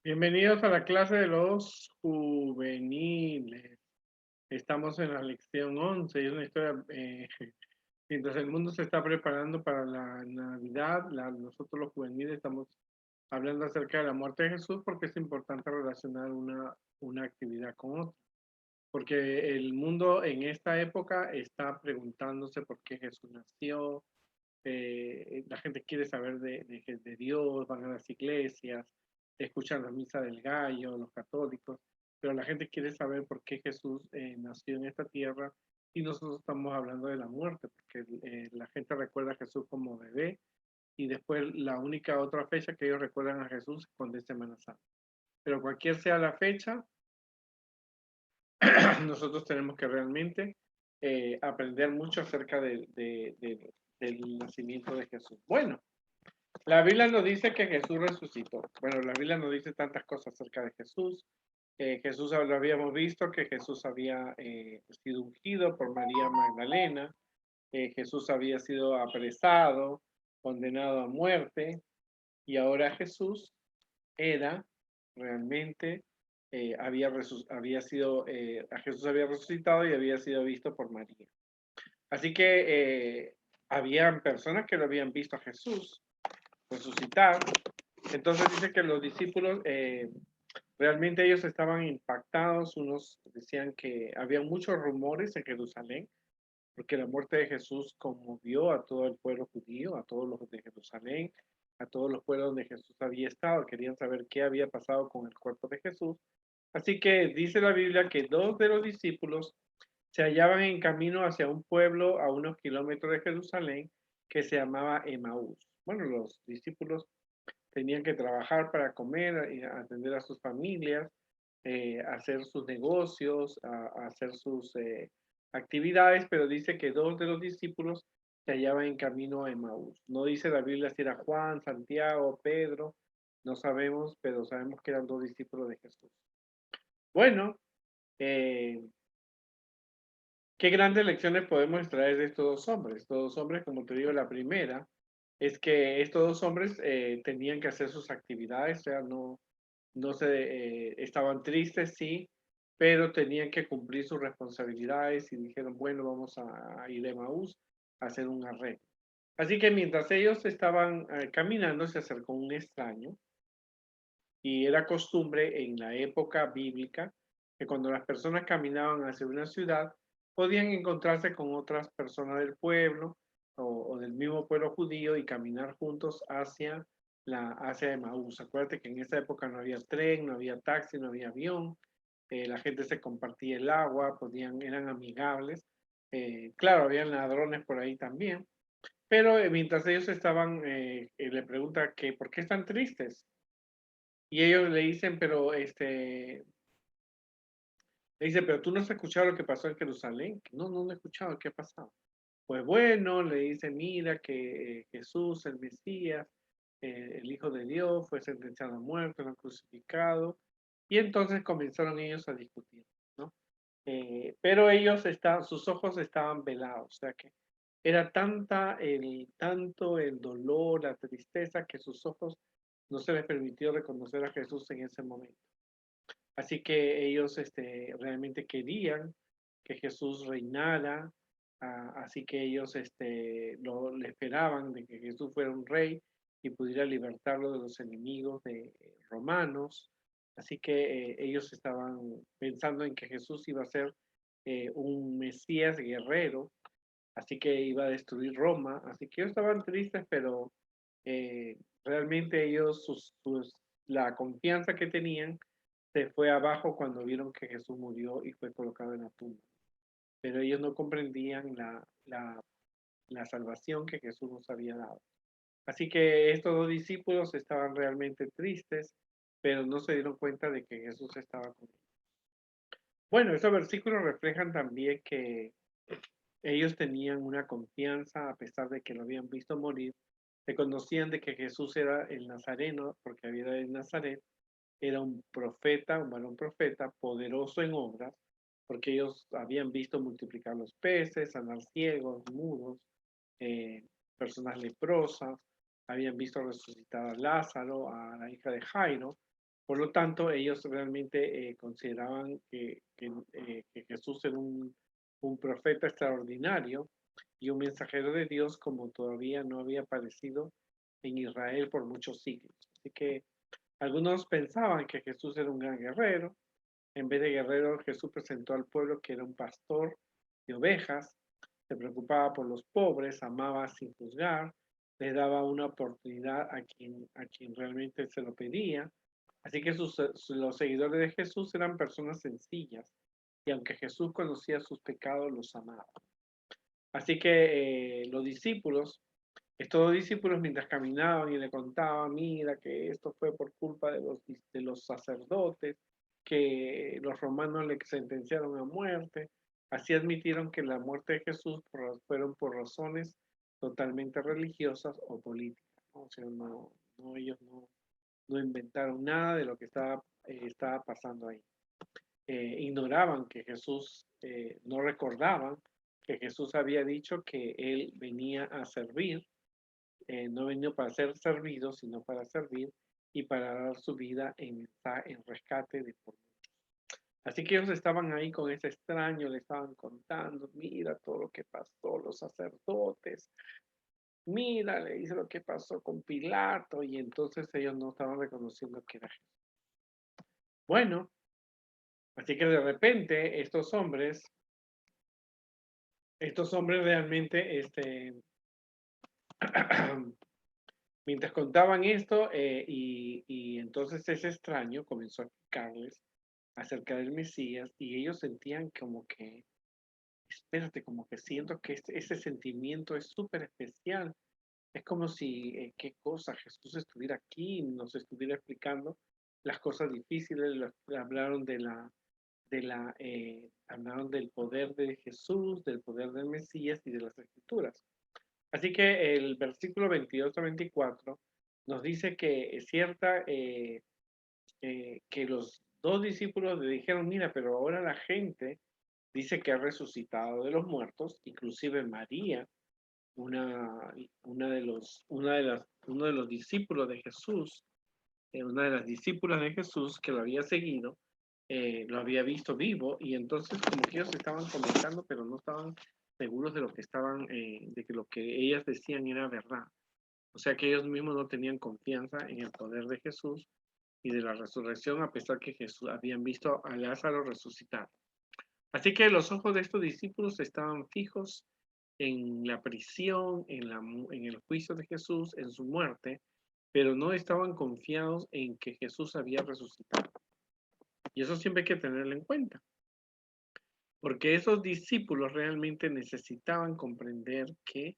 Bienvenidos a la clase de los juveniles. Estamos en la lección 11. Es una historia, mientras el mundo se está preparando para la Navidad, nosotros los juveniles estamos hablando acerca de la muerte de Jesús porque es importante relacionar una actividad con otra. Porque el mundo en esta época está preguntándose por qué Jesús nació. La gente quiere saber de Dios, van a las iglesias, escuchan la misa del gallo, los católicos, pero la gente quiere saber por qué Jesús nació en esta tierra y nosotros estamos hablando de la muerte, porque la gente recuerda a Jesús como bebé y después la única otra fecha que ellos recuerdan a Jesús es cuando es Semana Santa. Pero cualquier sea la fecha, nosotros tenemos que realmente aprender mucho acerca del nacimiento de Jesús. Bueno, la Biblia nos dice que Jesús resucitó. Bueno, la Biblia nos dice tantas cosas acerca de Jesús. Jesús lo habíamos visto, que Jesús había sido ungido por María Magdalena. Jesús había sido apresado, condenado a muerte. Y ahora Jesús era realmente, a Jesús había resucitado y había sido visto por María. Así que habían personas que lo habían visto a Jesús resucitar. Entonces dice que los discípulos, realmente ellos estaban impactados. Unos decían que había muchos rumores en Jerusalén, porque la muerte de Jesús conmovió a todo el pueblo judío, a todos los de Jerusalén, a todos los pueblos donde Jesús había estado. Querían saber qué había pasado con el cuerpo de Jesús. Así que dice la Biblia que dos de los discípulos se hallaban en camino hacia un pueblo a unos kilómetros de Jerusalén que se llamaba Emaús. Bueno, los discípulos tenían que trabajar para comer, y atender a sus familias, hacer sus negocios, hacer sus actividades, pero dice que dos de los discípulos se hallaban en camino a Emaús. No dice la Biblia si era Juan, Santiago, Pedro, no sabemos, pero sabemos que eran dos discípulos de Jesús. Bueno, eh, ¿qué grandes lecciones podemos extraer de estos dos hombres? Estos dos hombres, como te digo, la primera es que estos dos hombres tenían que hacer sus actividades, o sea, no se estaban tristes, sí, pero tenían que cumplir sus responsabilidades y dijeron, bueno, vamos a ir a Emaús a hacer un arreglo. Así que mientras ellos estaban caminando, se acercó un extraño y era costumbre en la época bíblica que cuando las personas caminaban hacia una ciudad, podían encontrarse con otras personas del pueblo o del mismo pueblo judío y caminar juntos hacia Emaús. Acuérdate que en esa época no había tren, no había taxi, no había avión, la gente se compartía el agua, eran amigables. Claro, habían ladrones por ahí también, pero mientras ellos estaban, le pregunta que por qué están tristes. Y ellos le dicen, pero tú no has escuchado lo que pasó en Jerusalén. No, no lo he escuchado, ¿qué ha pasado? Pues bueno, le dice, mira que Jesús, el Mesías, el Hijo de Dios, fue sentenciado a muerte, lo han crucificado. Y entonces comenzaron ellos a discutir, ¿no? Pero sus ojos estaban velados, o sea que era tanto el dolor, la tristeza, que sus ojos no se les permitió reconocer a Jesús en ese momento. Así que ellos realmente querían que Jesús reinara, así que ellos le esperaban de que Jesús fuera un rey y pudiera libertarlo de los enemigos romanos. Así que ellos estaban pensando en que Jesús iba a ser un Mesías guerrero, así que iba a destruir Roma. Así que ellos estaban tristes, pero realmente ellos, la confianza que tenían se fue abajo cuando vieron que Jesús murió y fue colocado en la tumba. Pero ellos no comprendían la salvación que Jesús nos había dado. Así que estos dos discípulos estaban realmente tristes, pero no se dieron cuenta de que Jesús estaba con ellos. Bueno, esos versículos reflejan también que ellos tenían una confianza a pesar de que lo habían visto morir. Reconocían de que Jesús era el Nazareno, porque había de Nazaret, era un profeta, un varón profeta, poderoso en obras, porque ellos habían visto multiplicar los peces, sanar ciegos, mudos, personas leprosas, habían visto resucitar a Lázaro, a la hija de Jairo. Por lo tanto, ellos realmente consideraban que Jesús era un profeta extraordinario y un mensajero de Dios como todavía no había aparecido en Israel por muchos siglos. Así que algunos pensaban que Jesús era un gran guerrero. En vez de guerrero, Jesús presentó al pueblo que era un pastor de ovejas, se preocupaba por los pobres, amaba sin juzgar, le daba una oportunidad a quien realmente se lo pedía. Así que los seguidores de Jesús eran personas sencillas y aunque Jesús conocía sus pecados, los amaba. Así que estos dos discípulos mientras caminaban y le contaban, mira que esto fue por culpa de los sacerdotes, que los romanos le sentenciaron a muerte, así admitieron que la muerte de Jesús fueron por razones totalmente religiosas o políticas, ¿no? O sea, ellos no inventaron nada de lo que estaba pasando ahí. Ignoraban que Jesús, no recordaban que Jesús había dicho que él venía a servir, no venido para ser servido, sino para servir y para dar su vida en rescate de por muchos. Así que ellos estaban ahí con ese extraño, le estaban contando, mira todo lo que pasó, los sacerdotes, mira, le dice lo que pasó con Pilato, y entonces ellos no estaban reconociendo que era Jesús. Bueno, así que de repente estos hombres realmente, mientras contaban esto, y entonces ese extraño comenzó a explicarles acerca del Mesías, y ellos sentían como que, espérate, como que siento que ese sentimiento es súper especial. Es como si, qué cosa, Jesús estuviera aquí y nos estuviera explicando las cosas difíciles, hablaron hablaron del poder de Jesús, del poder del Mesías y de las Escrituras. Así que el versículo 22 a 24 nos dice que los dos discípulos le dijeron, mira, pero ahora la gente dice que ha resucitado de los muertos, inclusive María, uno de los discípulos de Jesús, una de las discípulas de Jesús que lo había seguido, lo había visto vivo, y entonces como que ellos estaban comentando, pero no estaban seguros de que lo que ellas decían era verdad. O sea que ellos mismos no tenían confianza en el poder de Jesús y de la resurrección, a pesar que Jesús habían visto a Lázaro resucitar. Así que los ojos de estos discípulos estaban fijos en la prisión, en el juicio de Jesús, en su muerte, pero no estaban confiados en que Jesús había resucitado. Y eso siempre hay que tenerlo en cuenta, porque esos discípulos realmente necesitaban comprender que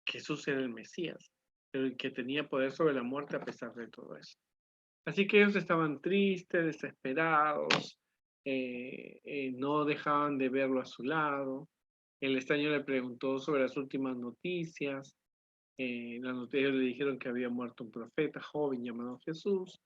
Jesús era el Mesías, pero que tenía poder sobre la muerte a pesar de todo eso. Así que ellos estaban tristes, desesperados, no dejaban de verlo a su lado. El extraño le preguntó sobre las últimas noticias. Las noticias le dijeron que había muerto un profeta joven llamado Jesús.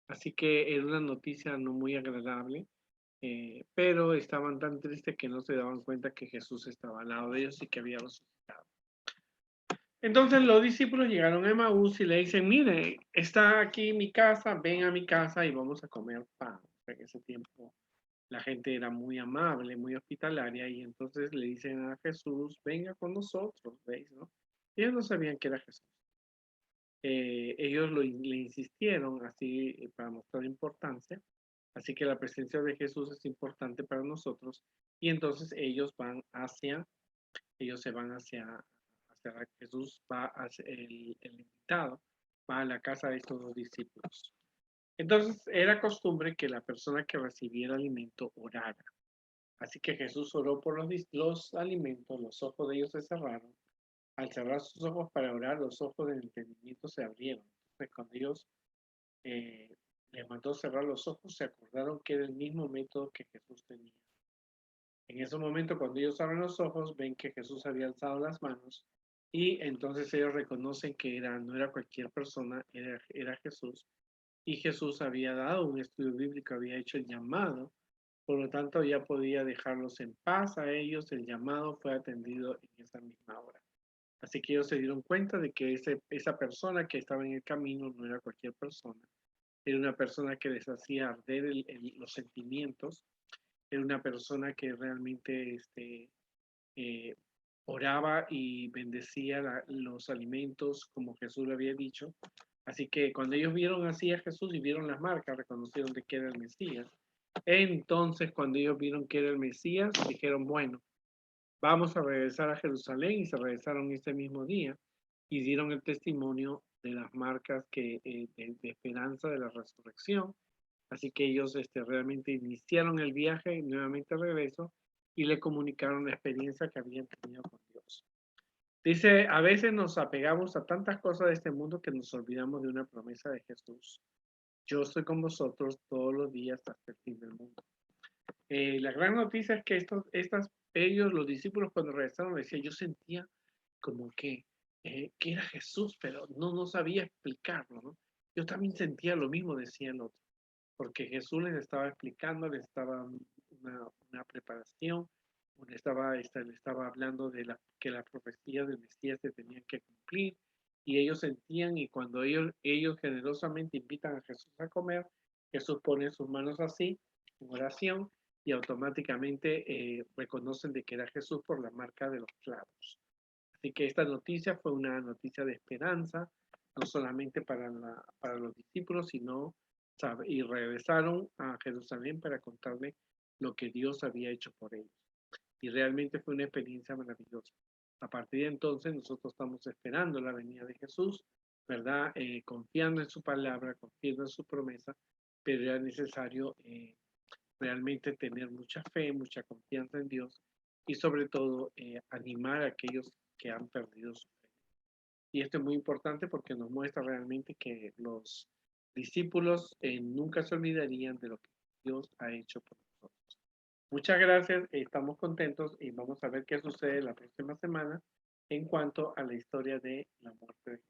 Así que era una noticia no muy agradable, pero estaban tan tristes que no se daban cuenta que Jesús estaba al lado de ellos y que había resucitado. Entonces los discípulos llegaron a Emaús y le dicen, mire, está aquí mi casa, ven a mi casa y vamos a comer pan. O sea, en ese tiempo la gente era muy amable, muy hospitalaria, y entonces le dicen a Jesús, venga con nosotros, ¿veis? ¿No? Ellos no sabían que era Jesús. Ellos le insistieron así, para mostrar importancia, así que la presencia de Jesús es importante para nosotros, y entonces ellos se van hacia Jesús, va hacia el invitado, va a la casa de estos dos discípulos. Entonces era costumbre que la persona que recibiera alimento orara. Así que Jesús oró por los alimentos, los ojos de ellos se cerraron. Al cerrar sus ojos para orar, los ojos del entendimiento se abrieron. Entonces cuando Dios les mandó cerrar los ojos, se acordaron que era el mismo método que Jesús tenía. En ese momento, cuando ellos abren los ojos, ven que Jesús había alzado las manos, y entonces ellos reconocen que no era cualquier persona, era Jesús. Y Jesús había dado un estudio bíblico, había hecho el llamado, por lo tanto ya podía dejarlos en paz a ellos. El llamado fue atendido en esa misma hora. Así que ellos se dieron cuenta de que esa persona que estaba en el camino no era cualquier persona, era una persona que les hacía arder los sentimientos, era una persona que realmente eh, oraba y bendecía los alimentos como Jesús le había dicho. Así que cuando ellos vieron así a Jesús y vieron las marcas, reconocieron de que era el Mesías. Entonces, cuando ellos vieron que era el Mesías, dijeron, bueno, vamos a regresar a Jerusalén, y se regresaron ese mismo día y dieron el testimonio de las marcas de esperanza de la resurrección. Así que ellos realmente iniciaron el viaje nuevamente al regreso y le comunicaron la experiencia que habían tenido con Dios. Dice, a veces nos apegamos a tantas cosas de este mundo que nos olvidamos de una promesa de Jesús. Yo estoy con vosotros todos los días hasta el fin del mundo. La gran noticia es que ellos, los discípulos, cuando regresaron, decían, yo sentía como que era Jesús, pero no sabía explicarlo, ¿no? Yo también sentía lo mismo, decía el otro, porque Jesús les estaba explicando, les estaba dando una preparación, le estaba hablando de que las profecías del Mesías se tenían que cumplir, y ellos sentían, y cuando ellos generosamente invitan a Jesús a comer, Jesús pone sus manos así, en oración, y automáticamente reconocen de que era Jesús por la marca de los clavos. Así que esta noticia fue una noticia de esperanza, no solamente para los discípulos, sino y regresaron a Jerusalén para contarle lo que Dios había hecho por ellos. Y realmente fue una experiencia maravillosa. A partir de entonces nosotros estamos esperando la venida de Jesús, ¿verdad? Confiando en su palabra, confiando en su promesa, pero era necesario realmente tener mucha fe, mucha confianza en Dios y sobre todo animar a aquellos que han perdido su fe. Y esto es muy importante porque nos muestra realmente que los discípulos nunca se olvidarían de lo que Dios ha hecho por nosotros. Muchas gracias, estamos contentos y vamos a ver qué sucede la próxima semana en cuanto a la historia de la muerte de Jesús.